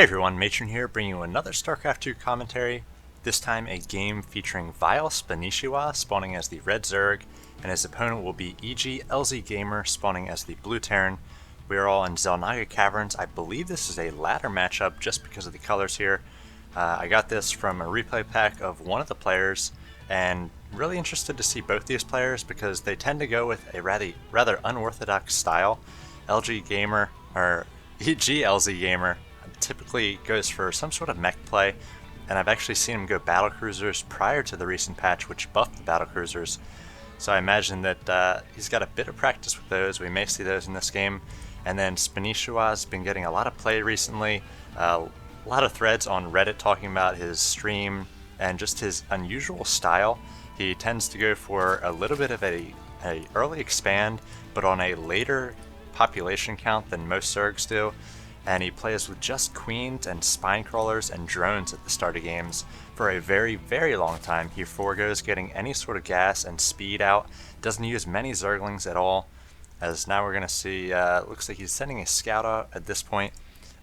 Hey everyone, Matron here, bringing you another StarCraft 2 commentary. This time a game featuring Vile Spanishiwa spawning as the red Zerg, and his opponent will be EG LzGamer spawning as the blue Terran. We are all in Xel'naga Caverns. I believe this is a ladder matchup just because of the colors here. I got this from a replay pack of one of the players, and really interested to see both these players because they tend to go with a rather unorthodox style. LzGamer, or EG LzGamer, typically goes for some sort of mech play, and I've actually seen him go battlecruisers prior to the recent patch which buffed the battlecruisers. So I imagine that he's got a bit of practice with those. We may see those in this game. And then Spanishiwa has been getting a lot of play recently. A lot of threads on Reddit talking about his stream and just his unusual style. He tends to go for a little bit of a early expand, but on a later population count than most Zergs do. And he plays with just queens and spine crawlers and drones at the start of games for a very, very long time. He forgoes getting any sort of gas and speed out, doesn't use many Zerglings at all, as now we're going to see, looks like he's sending a scout out at this point.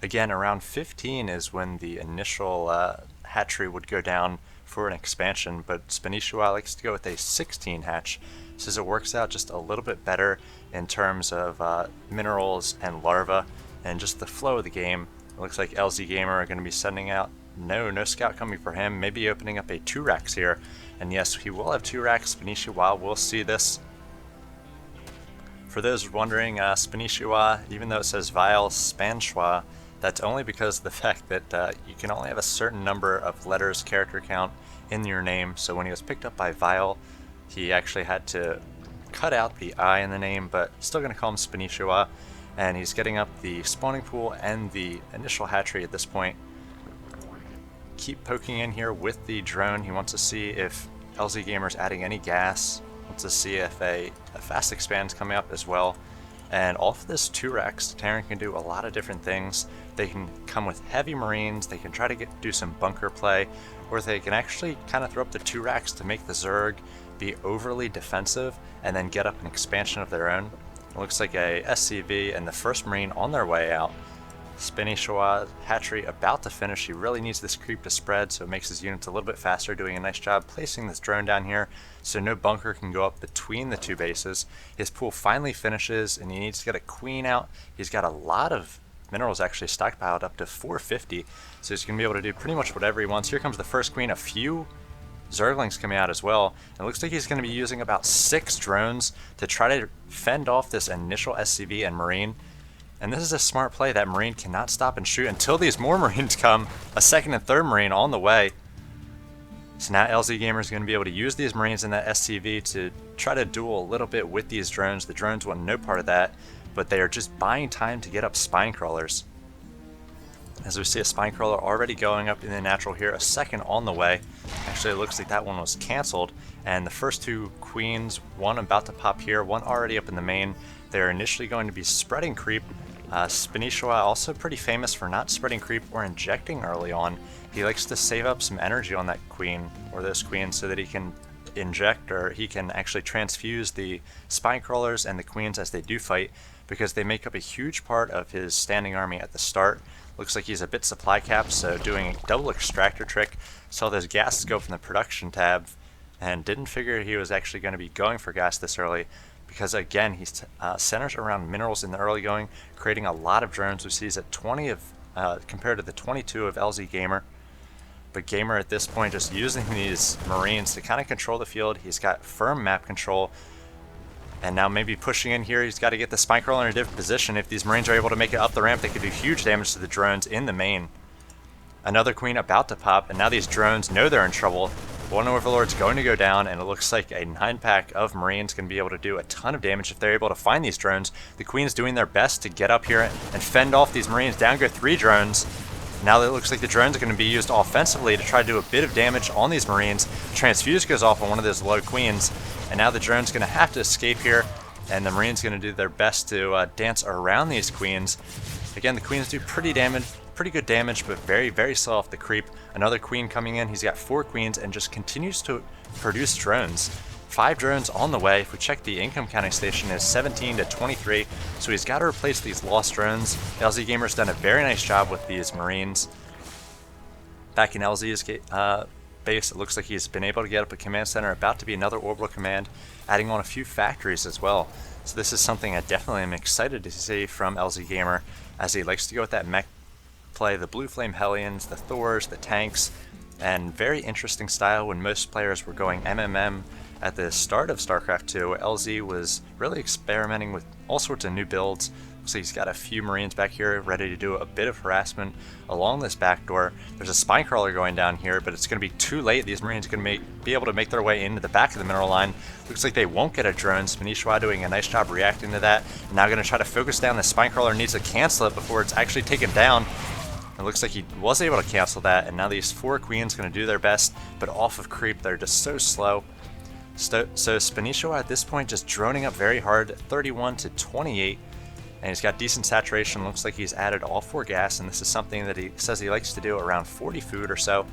Again, around 15 is when the initial hatchery would go down for an expansion, but Spanishiwa likes to go with a 16 hatch, since it works out just a little bit better in terms of minerals and larvae, and just the flow of the game. It looks like LzGamer are going to be sending out no scout coming for him, maybe opening up a 2 racks here. And yes, he will have 2 racks. Spanishiwa will see this. For those wondering, Spanishiwa, even though it says Vile Spanishiwa, that's only because of the fact that you can only have a certain number of letters character count in your name. So when he was picked up by Vile, he actually had to cut out the I in the name, but still going to call him Spanishiwa. And he's getting up the spawning pool and the initial hatchery at this point. Keep poking in here with the drone. He wants to see if LzGamer's adding any gas. Wants to see if a fast expand's coming up as well. And off this 2 racks, Terran can do a lot of different things. They can come with heavy marines, they can try to do some bunker play, or they can actually kind of throw up the 2 racks to make the Zerg be overly defensive and then get up an expansion of their own. It looks like a SCV and the first Marine on their way out. Spanishiwa hatchery about to finish. He really needs this creep to spread, so it makes his units a little bit faster, doing a nice job placing this drone down here so no bunker can go up between the 2 bases. His pool finally finishes and he needs to get a queen out. He's got a lot of minerals actually stockpiled, up to 450, so he's going to be able to do pretty much whatever he wants. Here comes the first queen, a few Zerglings coming out as well. It looks like he's going to be using about 6 drones to try to fend off this initial SCV and Marine. And this is a smart play. That Marine cannot stop and shoot until these more Marines come. A 2nd and 3rd Marine on the way. So now LzGamer is going to be able to use these Marines in that SCV to try to duel a little bit with these drones. The drones want no part of that, but they are just buying time to get up spine crawlers. As we see a spine crawler already going up in the natural here, a 2nd on the way. Actually, it looks like that one was cancelled, and the first 2 queens, one about to pop here, one already up in the main. They're initially going to be spreading creep. Spanishiwa also pretty famous for not spreading creep or injecting early on. He likes to save up some energy on that queen or those queens so that he can inject, or he can actually transfuse the spine crawlers and the queens as they do fight, because they make up a huge part of his standing army at the start. Looks like he's a bit supply capped, so doing a double extractor trick. Saw those gases go from the production tab and didn't figure he was actually going to be going for gas this early, because again he centers around minerals in the early going, creating a lot of drones. We see he's at 20 of compared to the 22 of LzGamer. But Gamer at this point just using these Marines to kind of control the field. He's got firm map control. And now maybe pushing in here, he's got to get the spine crawler in a different position. If these Marines are able to make it up the ramp, they could do huge damage to the drones in the main. Another queen about to pop, and now these drones know they're in trouble. One Overlord's going to go down, and it looks like a 9-pack of Marines can be able to do a ton of damage if they're able to find these drones. The queen's doing their best to get up here and fend off these Marines. Down go 3 drones. Now it looks like the drones are going to be used offensively to try to do a bit of damage on these Marines. Transfuse goes off on one of those low queens, and now the drone's going to have to escape here, and the Marines going to do their best to dance around these queens. Again, the queens do pretty good damage, but very, very slow off the creep. Another queen coming in. He's got 4 queens and just continues to produce drones. 5 drones on the way. If we check the income counting station, is 17 to 23, so he's got to replace these lost drones. LzGamer's done a very nice job with these Marines. Back in LZ's base, it looks like he's been able to get up a command center, about to be another orbital command, adding on a few factories as well. So this is something I definitely am excited to see from LzGamer, as he likes to go with that mech play, the Blue Flame Hellions, the Thors, the tanks, and very interesting style when most players were going MMM at the start of StarCraft 2. LZ was really experimenting with all sorts of new builds. So he's got a few Marines back here ready to do a bit of harassment along this back door. There's a spine crawler going down here, but it's going to be too late. These Marines are going to be able to make their way into the back of the mineral line. Looks like they won't get a drone. Spanishiwa doing a nice job reacting to that. Now going to try to focus down. The spine crawler needs to cancel it before it's actually taken down. It looks like he was able to cancel that, and now these 4 queens going to do their best, but off of creep, they're just so slow. So Spanishiwa at this point just droning up very hard, 31 to 28. And he's got decent saturation. Looks like he's added all 4 gas, and this is something that he says he likes to do around 40 food or so.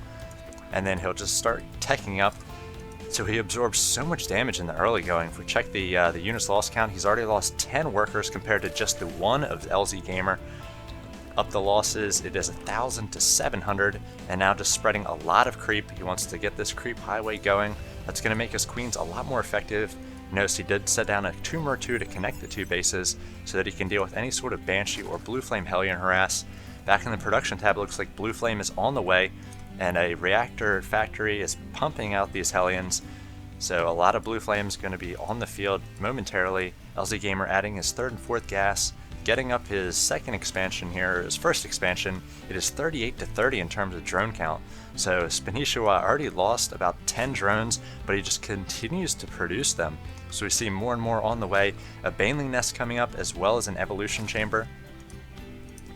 And then he'll just start teching up. So he absorbs so much damage in the early going. If we check the units lost count, he's already lost 10 workers compared to just the 1 of LzGamer. Up the losses, it is 1,000 to 700, and now just spreading a lot of creep. He wants to get this creep highway going. That's going to make his queens a lot more effective. Notice he did set down a tumor 2 to connect the 2 bases so that he can deal with any sort of Banshee or Blue Flame Hellion harass. Back in the production tab, it looks like Blue Flame is on the way, and a reactor factory is pumping out these Hellions. So a lot of Blue Flame is going to be on the field momentarily. LzGamer adding his 3rd and 4th gas, getting up his 2nd expansion here, his 1st expansion. It is 38 to 30 in terms of drone count. So Spanishiwa already lost about 10 drones, but he just continues to produce them. So we see more and more on the way, a Baneling nest coming up as well as an evolution chamber.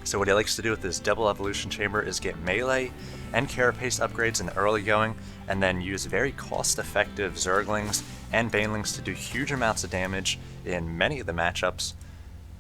So what he likes to do with this double evolution chamber is get melee and carapace upgrades in the early going, and then use very cost-effective Zerglings and Banelings to do huge amounts of damage in many of the matchups.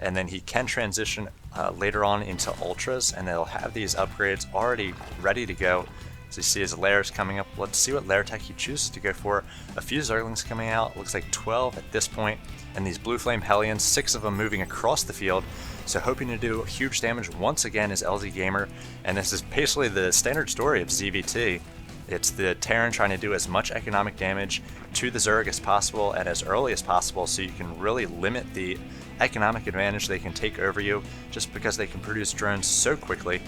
And then he can transition later on into Ultras, and they'll have these upgrades already ready to go. So you see his layers coming up. Let's see what layer tech he chooses to go for. A few Zerglings coming out, looks like 12 at this point, and these Blue Flame Hellions, 6 of them moving across the field. So hoping to do huge damage once again is LzGamer, and this is basically the standard story of ZVT. It's the Terran trying to do as much economic damage to the Zerg as possible and as early as possible, so you can really limit the economic advantage they can take over you just because they can produce drones so quickly.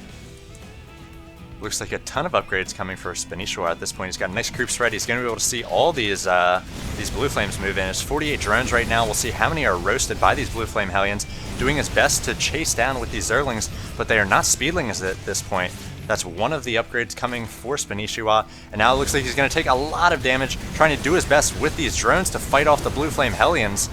Looks like a ton of upgrades coming for Spanishiwa at this point. He's got a nice creep spread. He's going to be able to see all these Blue Flames move in. It's 48 drones right now. We'll see how many are roasted by these Blue Flame Hellions, doing his best to chase down with these Zerglings, but they are not speedlings at this point. That's one of the upgrades coming for Spanishiwa, and now it looks like he's going to take a lot of damage trying to do his best with these drones to fight off the Blue Flame Hellions.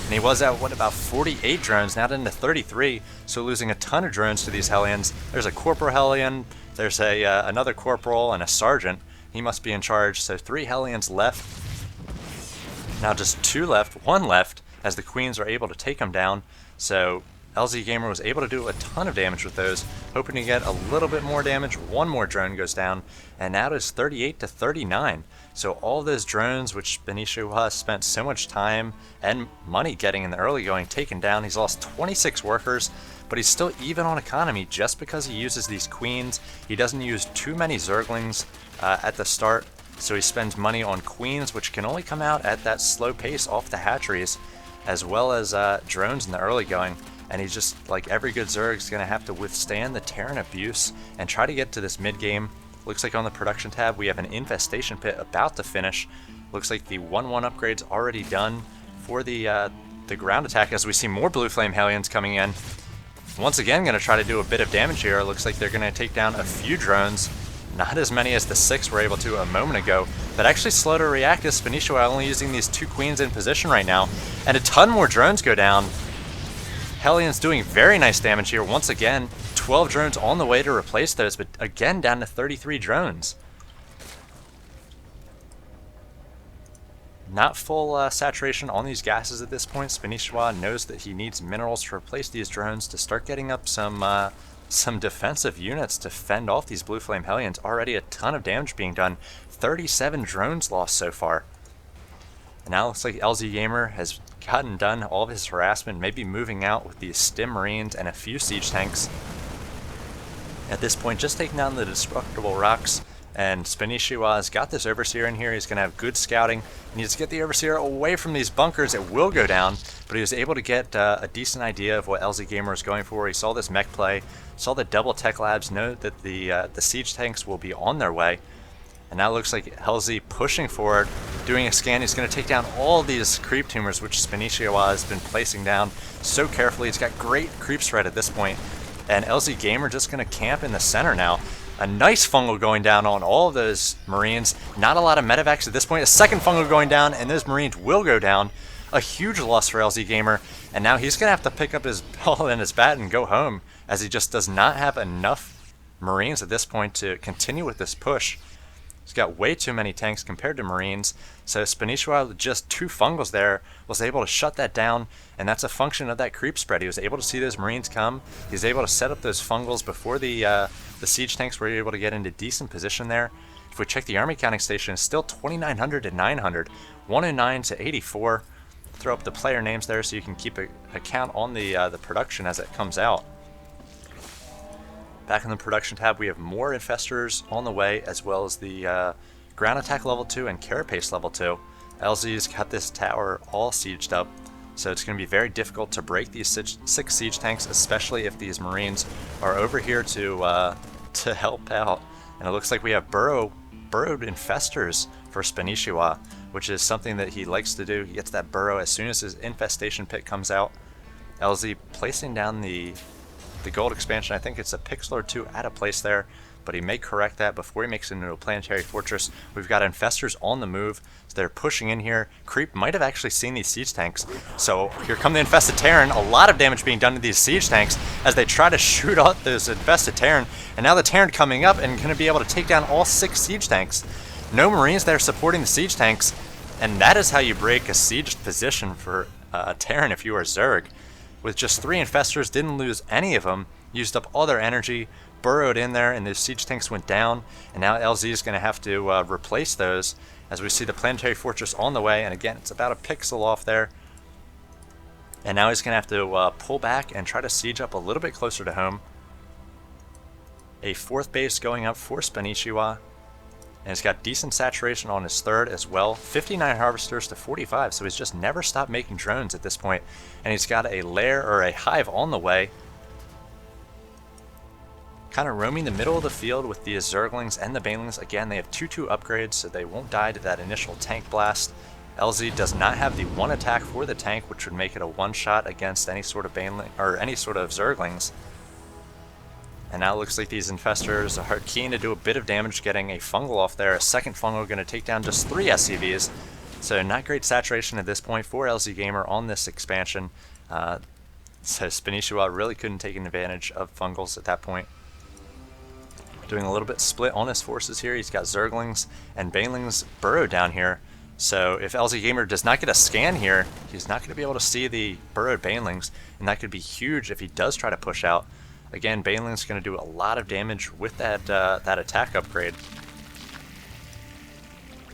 And he was at, what, about 48 drones, now down to 33, so losing a ton of drones to these Hellions. There's a Corporal Hellion, there's another Corporal, and a Sergeant. He must be in charge, so 3 Hellions left. Now just 2 left, 1 left, as the Queens are able to take them down. So LzGamer was able to do a ton of damage with those, hoping to get a little bit more damage. 1 more drone goes down, and now it is 38 to 39. So all those drones, which Spanishiwa spent so much time and money getting in the early going, taken down. He's lost 26 workers, but he's still even on economy just because he uses these Queens. He doesn't use too many Zerglings at the start, so he spends money on Queens, which can only come out at that slow pace off the hatcheries, as well as drones in the early going. And he's just, like every good Zerg, is going to have to withstand the Terran abuse and try to get to this mid-game. Looks like on the production tab we have an infestation pit about to finish. Looks like the 1-1 upgrade's already done for the ground attack, as we see more Blue Flame Hellions coming in. Once again, going to try to do a bit of damage here. Looks like they're going to take down a few drones. Not as many as the 6 were able to a moment ago. But actually slow to react as Spanishiwa only using these 2 Queens in position right now. And a ton more drones go down. Hellions doing very nice damage here. Once again, 12 drones on the way to replace those, but again down to 33 drones. Not full saturation on these gases at this point. Spanishiwa knows that he needs minerals to replace these drones to start getting up some defensive units to fend off these Blue Flame Hellions. Already a ton of damage being done. 37 drones lost so far. And now it looks like LzGamer has gotten done all of his harassment, maybe moving out with these stim marines and a few siege tanks. At this point, just taking down the destructible rocks, and Spanishiwa has got this Overseer in here. He's going to have good scouting. He needs to get the Overseer away from these bunkers. It will go down, but he was able to get a decent idea of what LzGamer is going for. He saw this mech play, saw the double tech labs, know that the siege tanks will be on their way. And now it looks like LZ pushing forward, doing a scan. He's going to take down all these creep tumors, which Spanishiwa has been placing down so carefully. He's got great creep spread at this point. And LzGamer just going to camp in the center now. A nice fungal going down on all of those Marines. Not a lot of medevacs at this point. A second fungal going down, and those Marines will go down. A huge loss for LzGamer. And now he's going to have to pick up his ball and his bat and go home, as he just does not have enough Marines at this point to continue with this push. He's got way too many tanks compared to Marines, so Spanishiwa with just 2 fungals there was able to shut that down, and that's a function of that creep spread. He was able to see those Marines come. He was able to set up those fungals before the siege tanks were able to get into decent position there. If we check the army counting station, it's still 2,900 to 900, 109 to 84. Throw up the player names there so you can keep a count on the production as it comes out. Back in the production tab, we have more infestors on the way, as well as the ground attack level 2 and carapace level 2. LZ's got this tower all sieged up, so it's going to be very difficult to break these 6 siege tanks, especially if these Marines are over here to help out. And it looks like we have burrowed infestors for Spanishiwa, which is something that he likes to do. He gets that burrow as soon as his infestation pit comes out. LZ placing down the gold expansion. I think it's a pixel or 2 out of place there, but he may correct that before he makes it into a planetary fortress. We've got infestors on the move, so they're pushing in here. Creep might have actually seen these siege tanks, so here come the infested Terran. A lot of damage being done to these siege tanks as they try to shoot out those infested Terran, and now the Terran coming up and going to be able to take down all 6 siege tanks. No Marines there supporting the siege tanks, and that is how you break a sieged position for Terran if you are Zerg. With just 3 infestors, didn't lose any of them, used up all their energy, burrowed in there, and the siege tanks went down, and now LZ is going to have to replace those as we see the planetary fortress on the way, and again, it's about a pixel off there. And now he's going to have to pull back and try to siege up a little bit closer to home. A 4th base going up for Spanishiwa, and he's got decent saturation on his 3rd as well. 59 harvesters to 45, so he's just never stopped making drones at this point. And he's got a lair or a hive on the way, kind of roaming the middle of the field with the Zerglings and the Banelings. Again, they have 2/2 upgrades, so they won't die to that initial tank blast. LZ does not have the 1 attack for the tank, which would make it a 1-shot against any sort of Baneling or any sort of Zerglings. And now it looks like these infestors are keen to do a bit of damage, getting a fungal off there. A second fungal going to take down just 3 SCVs. So not great saturation at this point for LzGamer on this expansion. So Spanishiwa really couldn't take advantage of fungals at that point. Doing a little bit split on his forces here. He's got Zerglings and Banelings burrowed down here. So if LzGamer does not get a scan here, he's not going to be able to see the burrowed Banelings, and that could be huge if he does try to push out. Again, Baneling's going to do a lot of damage with that that attack upgrade.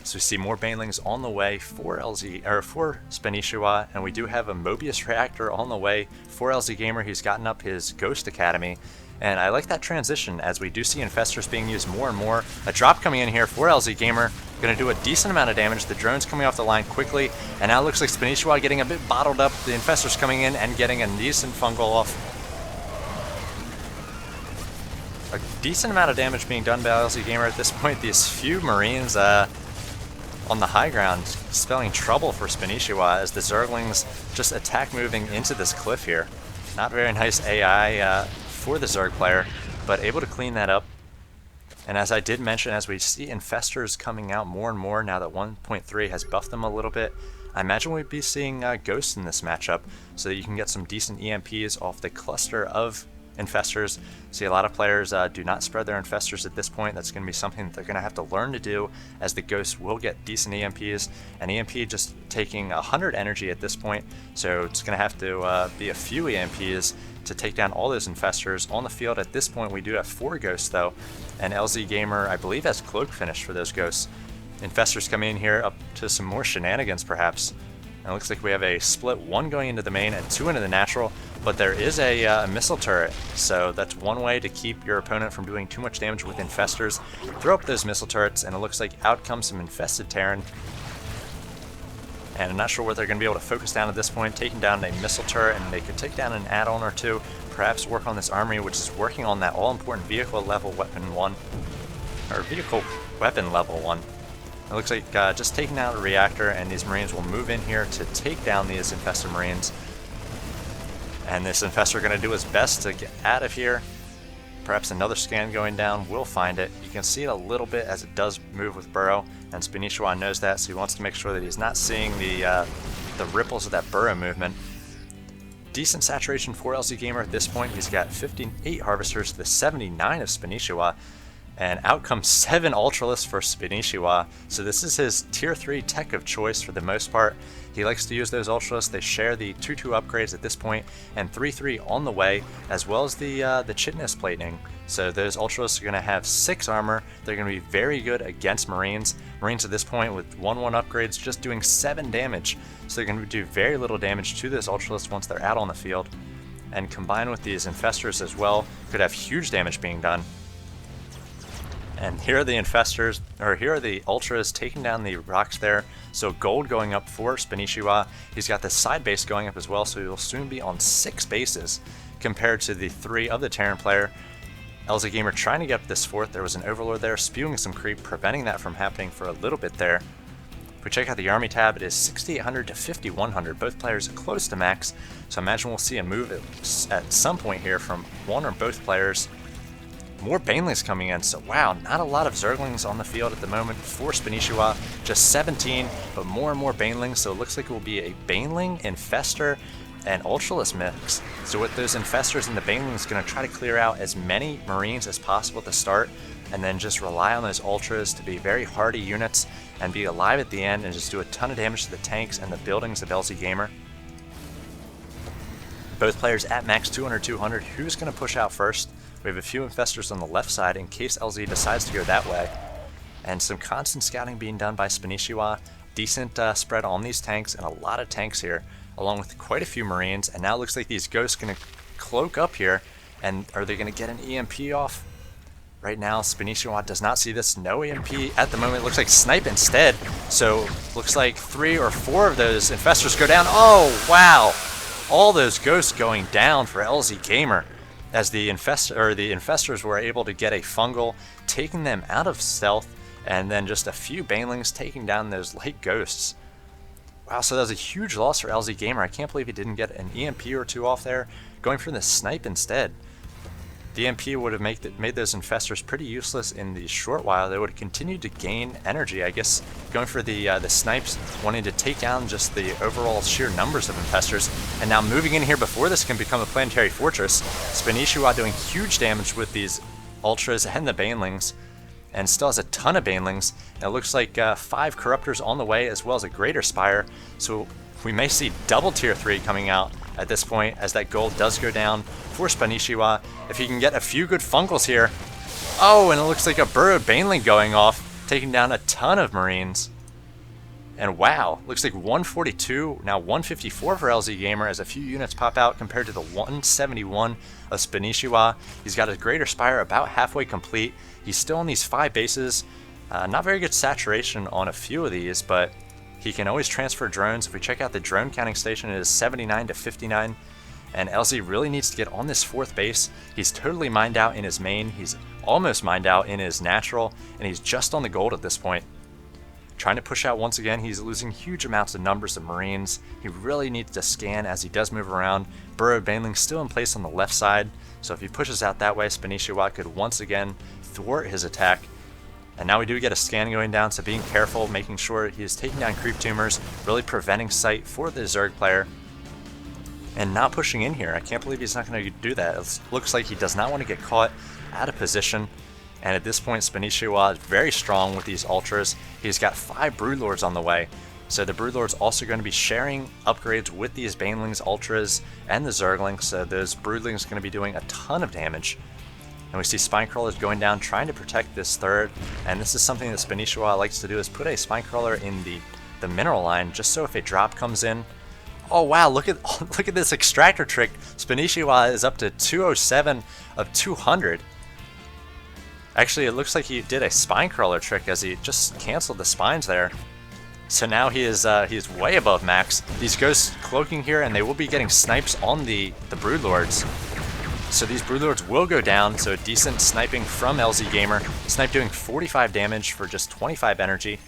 So we see more Banelings on the way for Spanishiwa, and we do have a Mobius reactor on the way for LzGamer. He's gotten up his Ghost Academy, and I like that transition as we do see infestors being used more and more. A drop coming in here for LzGamer, going to do a decent amount of damage. The drone's coming off the line quickly, and now it looks like Spanishiwa getting a bit bottled up. The infestors coming in and getting a decent fungal off. A decent amount of damage being done by LzGamer at this point. These few Marines on the high ground spelling trouble for Spanishiwa as the Zerglings just attack moving into this cliff here. Not very nice AI for the Zerg player, but able to clean that up. And as I did mention, as we see infestors coming out more and more now that 1.3 has buffed them a little bit, I imagine we'd be seeing ghosts in this matchup so that you can get some decent EMPs off the cluster of infestors. See, a lot of players do not spread their infestors at this point. That's going to be something that they're going to have to learn to do, as the ghosts will get decent EMPs. An EMP just taking 100 energy at this point, so it's going to have to be a few EMPs to take down all those infestors. On the field at this point, we do have 4 ghosts though, and LzGamer, I believe, has cloak finish for those ghosts. Infestors coming in here up to some more shenanigans perhaps. And it looks like we have a split, 1 going into the main and 2 into the natural, but there is a missile turret, so that's one way to keep your opponent from doing too much damage with Infestors. Throw up those missile turrets, and it looks like out comes some Infested Terran. And I'm not sure what they're going to be able to focus down at this point, taking down a missile turret, and they could take down an add-on or two, perhaps work on this armory, which is working on that all-important vehicle level weapon 1, or vehicle weapon level 1. It looks like just taking out a reactor, and these Marines will move in here to take down these infested Marines. And this Infestor going to do his best to get out of here. Perhaps another scan going down. We'll find it. You can see it a little bit as it does move with Burrow, and Spanishiwa knows that, so he wants to make sure that he's not seeing the ripples of that Burrow movement. Decent saturation for LzGamer at this point. He's got 58 Harvesters to the 79 of Spanishiwa. And out comes 7 Ultralists for Spanishiwa, so this is his tier 3 tech of choice for the most part. He likes to use those Ultralists. They share the 2-2 upgrades at this point, and 3-3 on the way, as well as the Chitness plating. So those Ultralists are going to have 6 armor. They're going to be very good against Marines. Marines at this point with 1-1 upgrades just doing 7 damage, so they're going to do very little damage to those Ultralists once they're out on the field. And combined with these Infestors as well, could have huge damage being done. And here are the Infestors, or here are the Ultras taking down the rocks there. So gold going up for Spanishiwa. He's got the side base going up as well, so he'll soon be on 6 bases compared to the 3 of the Terran player. LzGamer trying to get up this 4th. There was an Overlord there spewing some creep, preventing that from happening for a little bit there. If we check out the army tab, it is 6,800 to 5,100. Both players close to max, so I imagine we'll see a move at some point here from one or both players. More Banelings coming in, so wow, not a lot of Zerglings on the field at the moment for Spanishiwa, just 17, but more and more Banelings, so it looks like it will be a Baneling, Infestor, and Ultralist mix. So with those Infestors and the Banelings, going to try to clear out as many Marines as possible at the start, and then just rely on those Ultras to be very hardy units, and be alive at the end, and just do a ton of damage to the tanks and the buildings of LzGamer. Both players at max 200-200, who's going to push out first? We have a few Infestors on the left side in case LZ decides to go that way. And some constant scouting being done by Spanishiwa. Decent spread on these tanks, and a lot of tanks here, along with quite a few Marines. And now it looks like these Ghosts going to cloak up here. And are they going to get an EMP off? Right now, Spanishiwa does not see this. No EMP at the moment. It looks like Snipe instead. So looks like 3 or 4 of those Infestors go down. Oh, wow! All those Ghosts going down for LzGamer, as the Infestors were able to get a fungal, taking them out of stealth, and then just a few Banelings taking down those light Ghosts. Wow, so that was a huge loss for LzGamer. I can't believe he didn't get an EMP or 2 off there, going for the Snipe instead. The EMP would have made those Infestors pretty useless in the short while. They would have continued to gain energy, I guess, going for the Snipes, wanting to take down just the overall sheer numbers of Infestors. And now moving in here before this can become a planetary fortress, Spanishiwa doing huge damage with these Ultras and the Banelings, and still has a ton of Banelings. And it looks like 5 Corruptors on the way, as well as a Greater Spire. So we may see double tier 3 coming out at this point, as that gold does go down for Spanishiwa. If he can get a few good Fungals here. Oh, and it looks like a burrowed Baneling going off, taking down a ton of Marines. And wow, looks like 142, now 154 for LzGamer, as a few units pop out compared to the 171 of Spanishiwa. He's got a Greater Spire about halfway complete. He's still on these 5 bases. Not very good saturation on a few of these, but he can always transfer drones. If we check out the drone counting station, it is 79 to 59. And LZ really needs to get on this 4th base. He's totally mined out in his main. He's almost mined out in his natural. And he's just on the gold at this point. Trying to push out once again. He's losing huge amounts of numbers of Marines. He really needs to scan as he does move around. Burrowed Baneling still in place on the left side. So if he pushes out that way, Spanishiwa could once again thwart his attack. And now we do get a scan going down, so being careful, making sure he is taking down creep tumors, really preventing sight for the Zerg player, and not pushing in here. I can't believe he's not going to do that. It looks like he does not want to get caught out of position. And at this point, Spanishiwa is very strong with these Ultras. He's got 5 Broodlords on the way. So the Broodlords also going to be sharing upgrades with these Banelings, Ultras, and the Zerglings. So those Broodlings are going to be doing a ton of damage. And we see spine crawlers going down, trying to protect this third. And this is something that Spanishiwa likes to do, is put a spine crawler in the mineral line, just so if a drop comes in. Oh wow, look at this extractor trick. Spanishiwa is up to 207 of 200. Actually, it looks like he did a spine crawler trick as he just canceled the spines there. So now he is way above max. These ghosts cloaking here, and they will be getting snipes on the broodlords. So these broodlords will go down. So decent sniping from LzGamer. Snipe doing 45 damage for just 25 energy,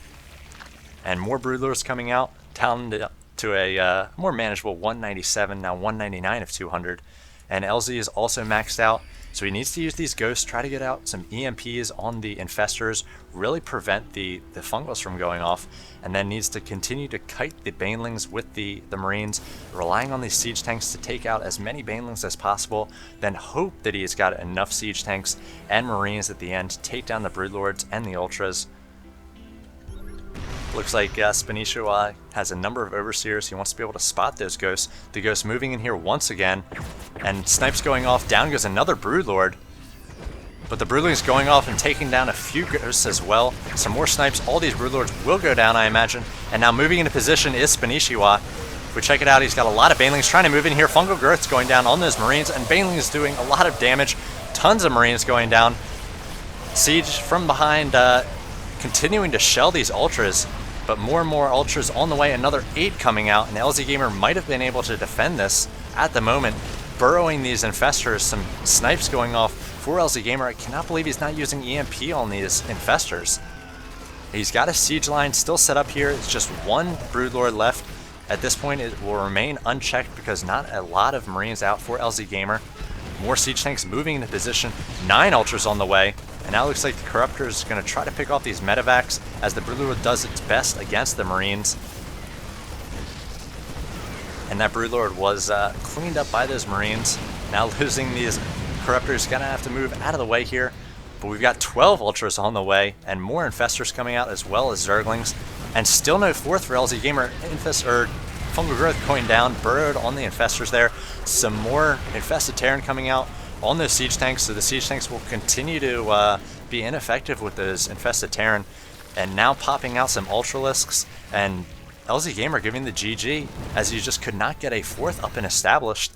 and more broodlords coming out down to a more manageable 197, now 199 of 200. And LZ is also maxed out. So he needs to use these ghosts, try to get out some EMPs on the infestors, really prevent the fungals from going off, and then needs to continue to kite the banelings with the marines, relying on these siege tanks to take out as many banelings as possible, then hope that he has got enough siege tanks and marines at the end to take down the broodlords and the ultras. Looks like Spanishiwa has a number of overseers. He wants to be able to spot those ghosts. The ghost moving in here once again, and snipes going off. Down goes another broodlord, but the broodling's going off and taking down a few ghosts as well. Some more snipes. All these broodlords will go down, I imagine. And now moving into position is Spanishiwa. If we check it out, he's got a lot of banelings trying to move in here. Fungal growth's going down on those marines, and banelings doing a lot of damage. Tons of marines going down. Siege from behind, continuing to shell these ultras. But more and more ultras on the way, another 8 coming out, and LzGamer might have been able to defend this at the moment, burrowing these infestors. Some snipes going off for LzGamer. I cannot believe he's not using EMP on these infestors. He's got a siege line still set up here. It's just one broodlord left. At this point, it will remain unchecked because not a lot of marines out for LzGamer. More siege tanks moving into position. 9 ultras on the way. And now it looks like the Corruptor is going to try to pick off these medevacs as the broodlord does its best against the marines. And that broodlord was cleaned up by those marines. Now losing these Corruptors, going to have to move out of the way here. But we've got 12 ultras on the way and more infestors coming out as well as zerglings. And still no fourth for LzGamer. Fungal growth going down, burrowed on the infestors there. Some more infested Terran coming out on those siege tanks, so the siege tanks will continue to be ineffective with those infested Terran. And now popping out some Ultralisks, and LzGamer giving the GG as he just could not get a fourth up and established.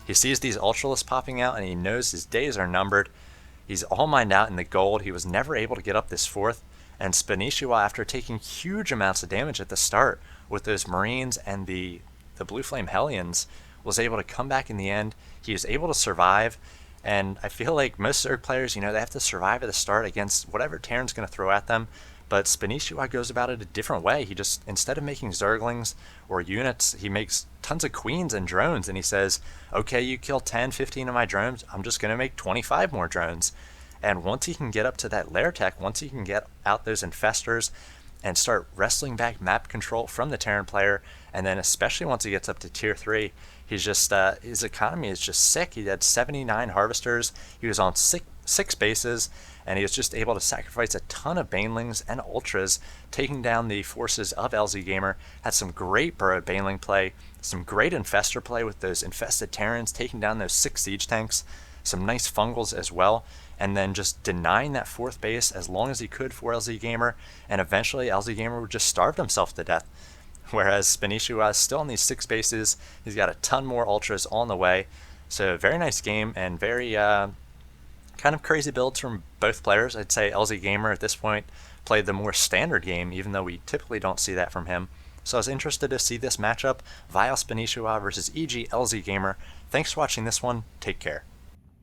He sees these Ultralisks popping out and he knows his days are numbered. He's all mined out in the gold. He was never able to get up this fourth. And Spanishiwa, after taking huge amounts of damage at the start with those Marines and the Blue Flame Hellions, was able to come back in the end. He was able to survive. And I feel like most Zerg players, they have to survive at the start against whatever Terran's going to throw at them. But Spanishiwa goes about it a different way. He just, instead of making Zerglings or units, he makes tons of Queens and drones. And he says, okay, you kill 10, 15 of my drones, I'm just going to make 25 more drones. And once he can get up to that lair tech, once he can get out those infestors and start wrestling back map control from the Terran player, and then especially once he gets up to tier 3, he's just, his economy is just sick. He had 79 harvesters, he was on six bases, and he was just able to sacrifice a ton of banelings and ultras, taking down the forces of LzGamer. Had some great burrowed baneling play, some great infestor play with those infested Terrans, taking down those 6 siege tanks, some nice fungals as well, and then just denying that fourth base as long as he could for LzGamer, and eventually LzGamer would just starve himself to death. Whereas Spanishiwa is still on these 6 bases, he's got a ton more ultras on the way. So very nice game, and very kind of crazy builds from both players. I'd say LzGamer at this point played the more standard game, even though we typically don't see that from him. So I was interested to see this matchup, Vile Spanishiwa versus EG LzGamer. Thanks for watching this one, take care.